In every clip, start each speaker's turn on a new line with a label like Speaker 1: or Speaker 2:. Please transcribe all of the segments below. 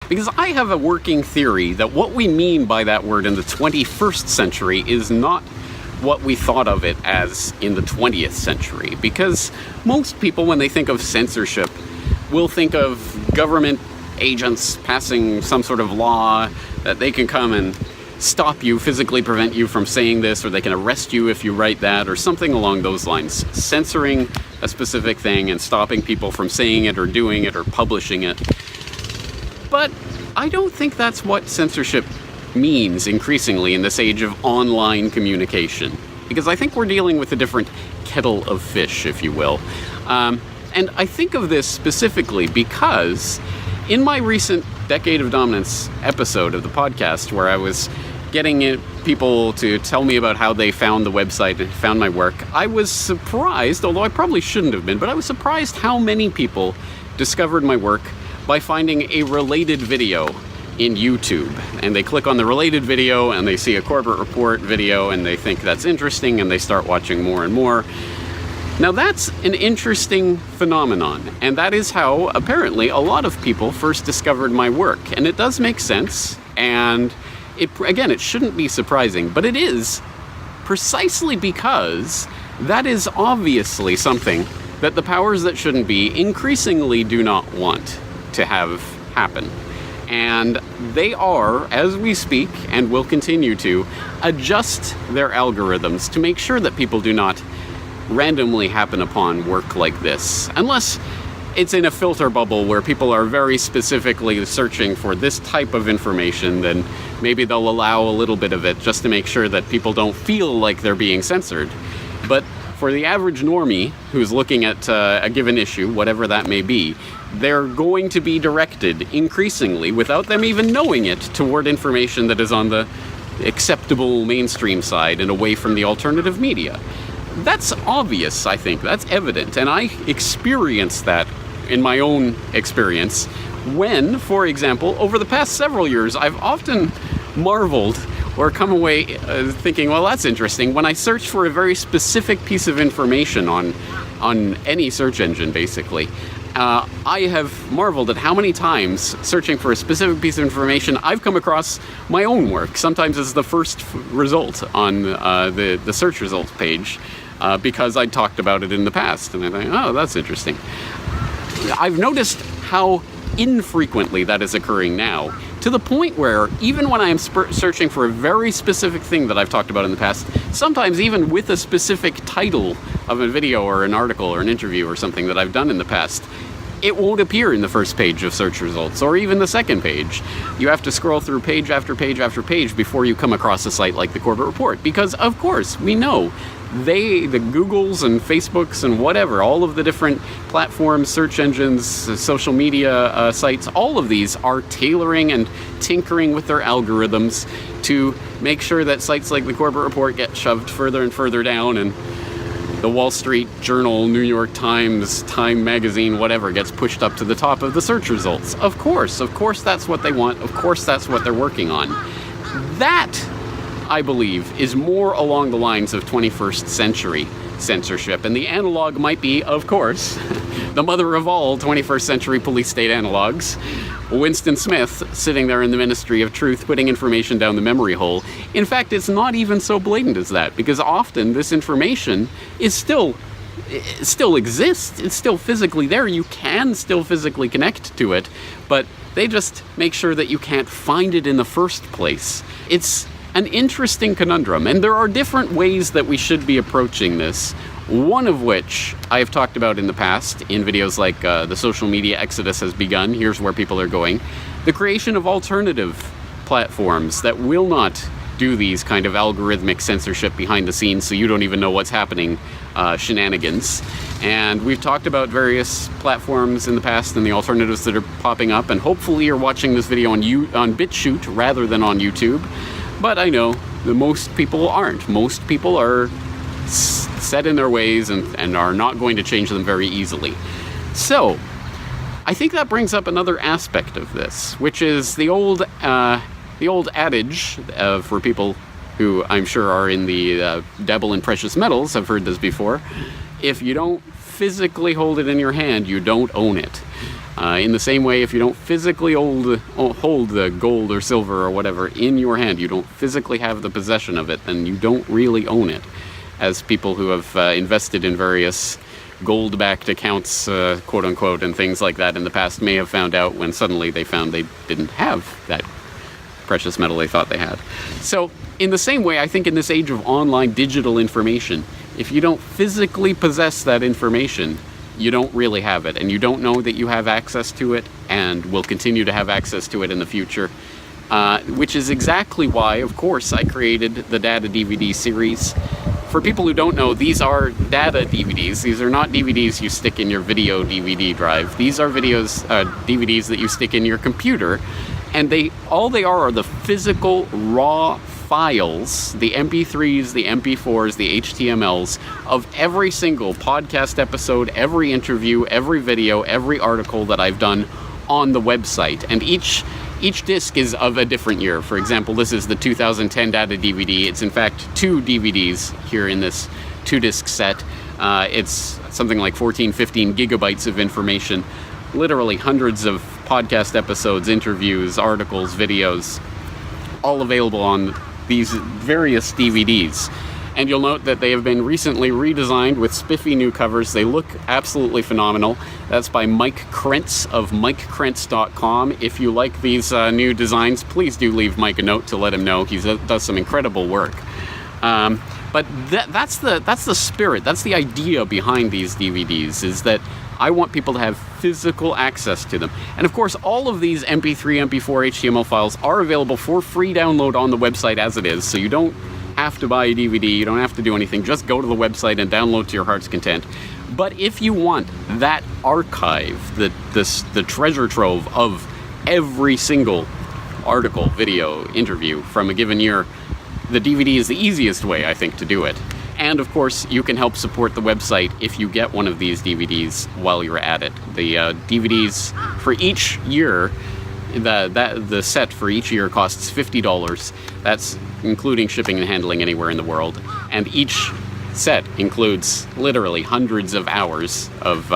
Speaker 1: Because I have a working theory that what we mean by that word in the 21st century is not what we thought of it as in the 20th century. Because most people, when they think of censorship, will think of government agents passing some sort of law that they can come and stop you, physically prevent you from saying this, or they can arrest you if you write that, or something along those lines. Censoring a specific thing and stopping people from saying it or doing it or publishing it. But I don't think that's what censorship means increasingly in this age of online communication. Because I think we're dealing with a different kettle of fish, if you will. And I think of this specifically because in my recent Decade of Dominance episode of the podcast, where I was getting people to tell me about how they found the website and found my work, I was surprised, although I probably shouldn't have been, but I was surprised how many people discovered my work by finding a related video in YouTube. And they click on the related video and they see a corporate report video and they think that's interesting and they start watching more and more. Now that's an interesting phenomenon, and that is how apparently a lot of people first discovered my work. And it does make sense, and it shouldn't be surprising, but it is precisely because that is obviously something that the powers that shouldn't be increasingly do not want to have happen. And they are, as we speak, and will continue to, adjust their algorithms to make sure that people do not randomly happen upon work like this. Unless it's in a filter bubble where people are very specifically searching for this type of information, then maybe they'll allow a little bit of it just to make sure that people don't feel like they're being censored. But for the average normie who's looking at a given issue, whatever that may be, they're going to be directed increasingly, without them even knowing it, toward information that is on the acceptable mainstream side and away from the alternative media. That's obvious, I think. That's evident. And I experienced that in my own experience when, for example, over the past several years, I've often marveled or come away thinking, well, that's interesting. When I search for a very specific piece of information on any search engine, basically, I have marveled at how many times, searching for a specific piece of information, I've come across my own work. Sometimes it's the first result on the search results page, because I talked about it in the past. And I think, oh, that's interesting. I've noticed how infrequently that is occurring now, to the point where even when I am searching for a very specific thing that I've talked about in the past, sometimes even with a specific title of a video or an article or an interview or something that I've done in the past, it won't appear in the first page of search results or even the second page. You have to scroll through page after page after page before you come across a site like the Corporate Report, because of course we know the Googles and Facebooks and whatever, all of the different platforms, search engines, social media sites, all of these are tailoring and tinkering with their algorithms to make sure that sites like the Corporate Report get shoved further and further down, and the Wall Street Journal, New York Times, Time Magazine, whatever, gets pushed up to the top of the search results. Of course that's what they want. Of course that's what they're working on. That, I believe, is more along the lines of 21st century censorship. And the analog might be, of course, the mother of all 21st century police state analogs, Winston Smith, sitting there in the Ministry of Truth, putting information down the memory hole. In fact, it's not even so blatant as that, because often this information is still exists. It's still physically there. You can still physically connect to it, but they just make sure that you can't find it in the first place. It's an interesting conundrum, and there are different ways that we should be approaching this. One of which I have talked about in the past in videos like the social media exodus has begun, here's where people are going. The creation of alternative platforms that will not do these kind of algorithmic censorship behind the scenes so you don't even know what's happening shenanigans. And we've talked about various platforms in the past and the alternatives that are popping up, and hopefully you're watching this video on BitChute rather than on YouTube. But I know that most people aren't. Most people are set in their ways and are not going to change them very easily. So, I think that brings up another aspect of this, which is the old adage for people who I'm sure are in the dabble in precious metals, have heard this before: if you don't physically hold it in your hand, you don't own it. In the same way, if you don't physically hold the gold or silver or whatever in your hand, you don't physically have the possession of it, then you don't really own it. As people who have invested in various gold-backed accounts, quote-unquote, and things like that in the past may have found out when suddenly they found they didn't have that precious metal they thought they had. So, in the same way, I think in this age of online digital information, if you don't physically possess that information, you don't really have it, and you don't know that you have access to it and will continue to have access to it in the future, which is exactly why, of course, I created the Data DVD series. For people who don't know, these are data DVDs. These are not DVDs you stick in your video DVD drive. These are DVDs that you stick in your computer, and all they are the physical raw files, the MP3s, the MP4s, the HTMLs of every single podcast episode, every interview, every video, every article that I've done on the website. And each disc is of a different year. For example, this is the 2010 Data DVD. It's in fact 2 DVDs here in this 2-disc set. It's something like 15 gigabytes of information, literally hundreds of podcast episodes, interviews, articles, videos, all available on these various DVDs. And you'll note that they have been recently redesigned with spiffy new covers. They look absolutely phenomenal. That's by Mike Krentz of MikeKrentz.com. If you like these new designs, please do leave Mike a note to let him know. He does some incredible work. But that's the spirit, that's the idea behind these DVDs, is that I want people to have physical access to them. And of course, all of these MP3, MP4, HTML files are available for free download on the website as it is, so you don't have to buy a DVD, you don't have to do anything, just go to the website and download to your heart's content. But if you want that archive, the treasure trove of every single article, video, interview from a given year, the DVD is the easiest way, I think, to do it. And of course, you can help support the website if you get one of these DVDs while you're at it. The DVDs for each year, the set for each year costs $50. That's including shipping and handling anywhere in the world. And each set includes literally hundreds of hours of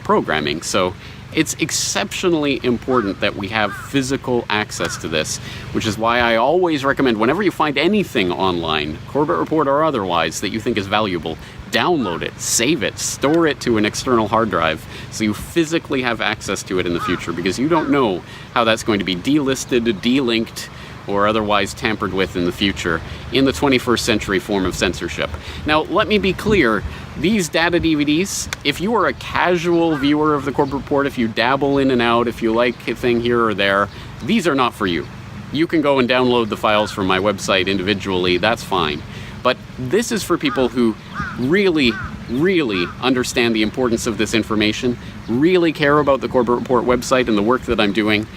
Speaker 1: programming. So it's exceptionally important that we have physical access to this, which is why I always recommend, whenever you find anything online, Corbett Report or otherwise, that you think is valuable, download it, save it, store it to an external hard drive so you physically have access to it in the future, because you don't know how that's going to be delisted, delinked, or otherwise tampered with in the future in the 21st century form of censorship. Now, let me be clear. These data DVDs, if you are a casual viewer of the Corbett Report, if you dabble in and out, if you like a thing here or there, these are not for you. You can go and download the files from my website individually, that's fine. But this is for people who really, really understand the importance of this information, really care about the Corbett Report website and the work that I'm doing.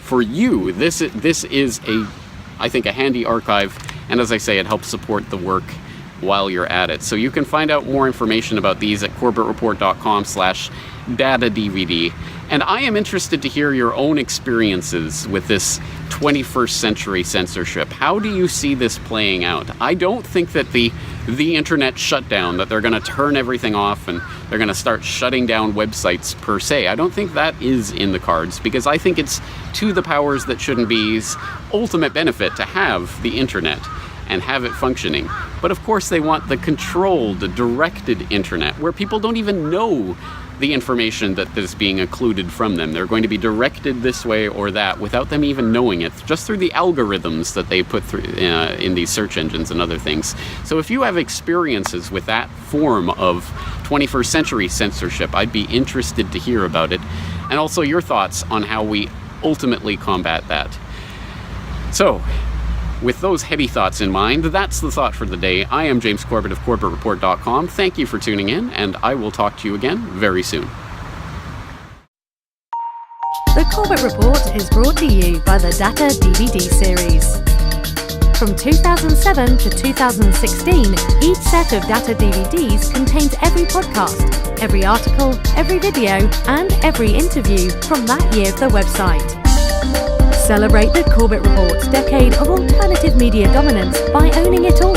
Speaker 1: For you, this is I think, a handy archive, and as I say, it helps support the work while you're at it. So you can find out more information about these at corbettreport.com/data-DVD. And I am interested to hear your own experiences with this 21st century censorship. How do you see this playing out? I don't think that the internet shutdown, that they're going to turn everything off and they're going to start shutting down websites per se. I don't think that is in the cards, because I think it's to the powers that shouldn't be's ultimate benefit to have the internet and have it functioning. But of course they want the controlled, directed internet, where people don't even know the information that is being occluded from them. They're going to be directed this way or that without them even knowing it, just through the algorithms that they put through in these search engines and other things. So if you have experiences with that form of 21st century censorship, I'd be interested to hear about it, and also your thoughts on how we ultimately combat that. So, with those heady thoughts in mind, that's the thought for the day. I am James Corbett of CorbettReport.com. Thank you for tuning in, and I will talk to you again very soon.
Speaker 2: The Corbett Report is brought to you by the Data DVD series. From 2007 to 2016, each set of Data DVDs contains every podcast, every article, every video, and every interview from that year of the website. Celebrate the Corbett Report's decade of alternative media dominance by owning it all.